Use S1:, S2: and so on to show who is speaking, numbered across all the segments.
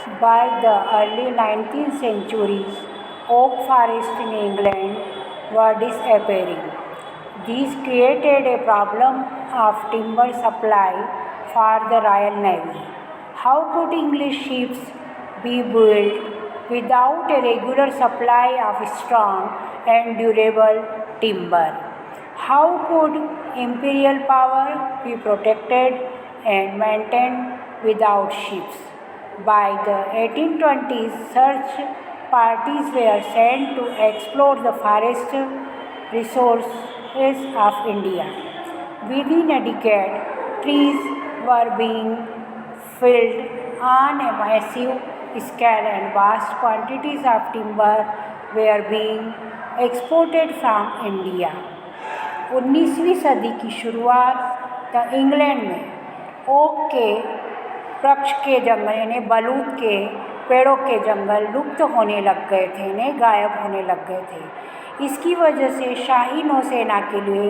S1: By the early 19th century, oak forests in England were disappearing. This created a problem of timber supply for the Royal Navy. How could English ships be built without a regular supply of strong and durable timber? How could imperial power be protected and maintained without ships? By the 1820s, search parties were sent to explore the forest resources of India. Within a decade, trees were being felled on a massive scale and vast quantities of timber were being exported from India. 19वीं सदी की शुरुआत England में okay के वृक्ष के जंगल यानी बलूत के पेड़ों के जंगल लुप्त होने लग गए थे, यानी गायब होने लग गए थे। इसकी वजह से शाही नौसेना के लिए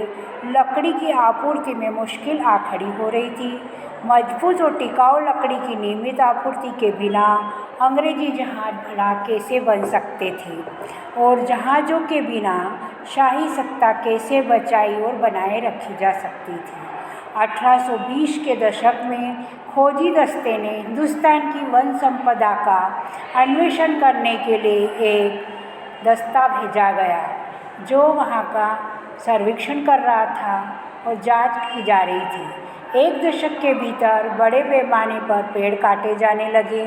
S1: लकड़ी की आपूर्ति में मुश्किल आ खड़ी हो रही थी। मजबूत और टिकाऊ लकड़ी की नियमित आपूर्ति के बिना अंग्रेजी जहाज बड़ा कैसे बन सकते थे और जहाज़ों के बिना शाही सत्ता कैसे बचाई और बनाए रखी जा सकती थी। 1820 के दशक में खोजी दस्ते ने हिंदुस्तान की वन संपदा का अन्वेषण करने के लिए एक दस्ता भेजा गया जो वहाँ का सर्वेक्षण कर रहा था और जांच की जा रही थी। एक दशक के भीतर बड़े पैमाने पर पेड़ काटे जाने लगे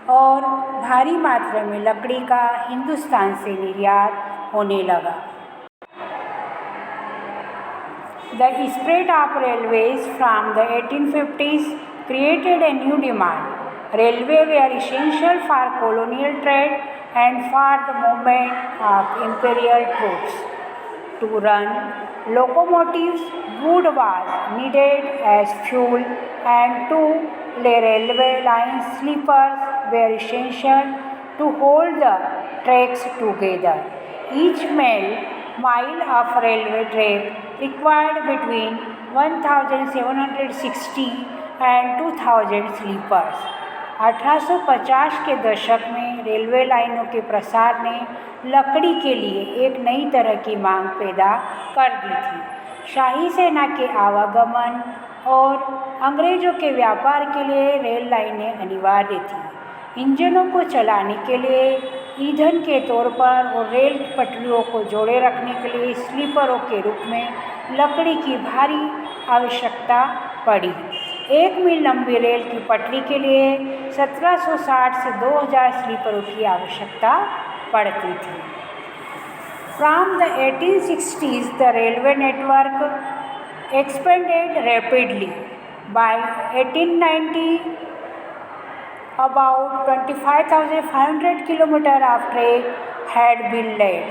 S1: और भारी मात्रा में लकड़ी का हिंदुस्तान से निर्यात होने लगा। The spread of railways from the 1850s created a new demand. Railways were essential for colonial trade and for the movement of imperial troops. To run locomotives, wood was needed as fuel, and to lay railway lines, sleepers were essential to hold the tracks together. Each mile of railway track required between 1760 and 2000 sleepers. 1850 के दशक में railway लाइनों के प्रसार ने लकड़ी के लिए एक नई तरह की मांग पैदा कर दी थी। शाही सेना के आवागमन और अंग्रेज़ों के व्यापार के लिए रेल लाइनें अनिवार्य थी। इंजनों को चलाने के लिए ईंधन के तौर पर और रेल पटरियों को जोड़े रखने के लिए स्लीपरों के रूप में लकड़ी की भारी आवश्यकता पड़ी। 1 मील लंबी रेल की पटरी के लिए 1760 से 2000 स्लीपरों की आवश्यकता पड़ती थी। From the 1860s, the railway network expanded rapidly. By 1890, about 25,500 kilometers of track had been laid.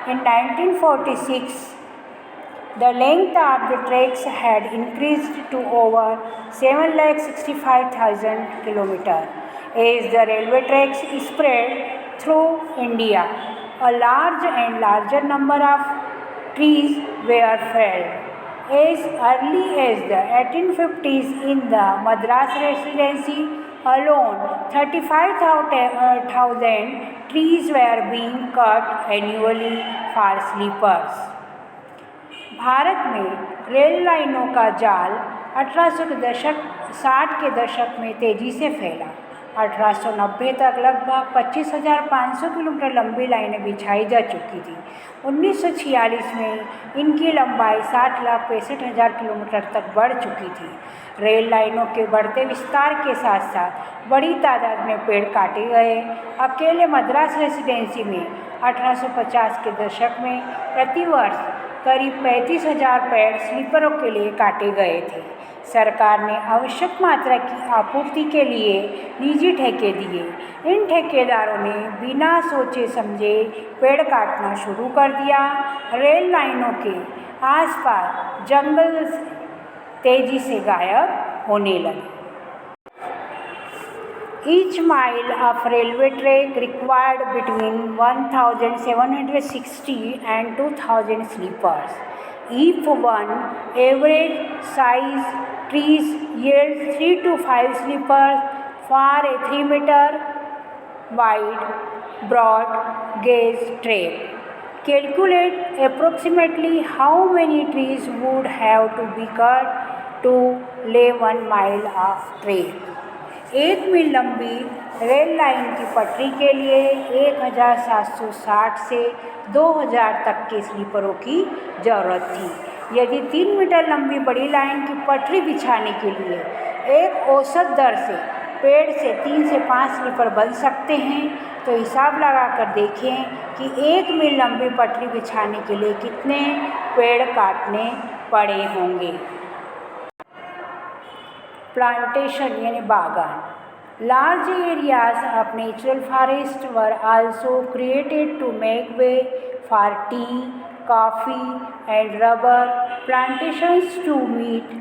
S1: In 1946, the length of the tracks had increased to over 765,000 kilometers. As the railway tracks spread through India, a large and larger number of trees were felled. As early as the 1850s, in the Madras Residency alone, 35,000 trees were being cut annually for sleepers. Bharat में rail लाइनों का जाल 1860 के दशक में तेज़ी से फैला। 1890 तक लगभग 25,500 किलोमीटर लंबी लाइनें बिछाई जा चुकी थी। 1946 में इनकी लंबाई 60,65,000 किलोमीटर तक बढ़ चुकी थी। रेल लाइनों के बढ़ते विस्तार के साथ साथ बड़ी तादाद में पेड़ काटे गए। अकेले मद्रास रेसिडेंसी में 1850 के दशक में प्रतिवर्ष करीब 35,000 पेड़ स्लीपरों के लिए काटे गए थे। सरकार ने आवश्यक मात्रा की आपूर्ति के लिए निजी ठेके दिए। इन ठेकेदारों ने बिना सोचे समझे पेड़ काटना शुरू कर दिया। रेल लाइनों के आसपास जंगल तेजी से गायब होने लगे। Each mile of railway track required between 1,760 and 2,000 sleepers. If one average size trees yields 3 to 5 sleepers for a 3 meter wide broad gauge track. Calculate approximately how many trees would have to be cut to lay 1 mile of track. 1 मील लंबी rail line की पटरी के लिए 1760 से 2000 तक के स्लीपरों की ज़रूरत थी। यदि 3 मीटर लंबी बड़ी लाइन की पटरी बिछाने के लिए एक औसत दर से पेड़ से 3 से 5 स्लीपर बन सकते हैं, तो हिसाब लगाकर देखें कि 1 मील लंबी पटरी बिछाने के लिए कितने पेड़ काटने पड़े होंगे। प्लांटेशन यानी बागान। Large areas of natural forest were also created to make way for tea, coffee and rubber plantations to meet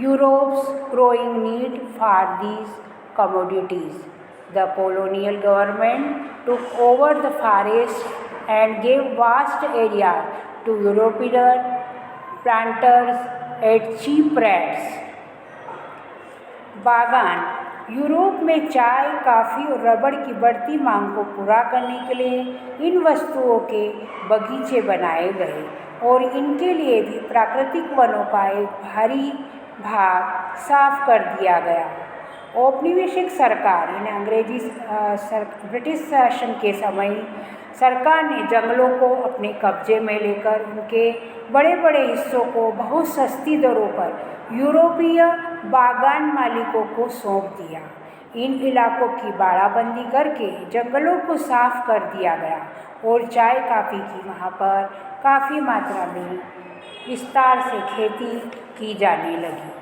S1: Europe's growing need for these commodities. The colonial government took over the forest and gave vast areas to European planters at cheap rates. बागान Europe में चाय, coffee और रबड़ की बढ़ती मांग को पूरा करने के लिए इन वस्तुओं के बगीचे बनाए गए और इनके लिए भी प्राकृतिक वनों का एक भारी भाग साफ कर दिया गया। औपनिवेशिक सरकार यानी ब्रिटिश शासन के समय सरकार ने जंगलों को अपने कब्जे में लेकर उनके बड़े बड़े हिस्सों को बहुत सस्ती दरों पर यूरोपीय बागान मालिकों को सौंप दिया। इन इलाकों की बाड़ाबंदी करके जंगलों को साफ कर दिया गया और चाय कॉफ़ी की वहाँ पर काफ़ी मात्रा में विस्तार से खेती की जाने लगी।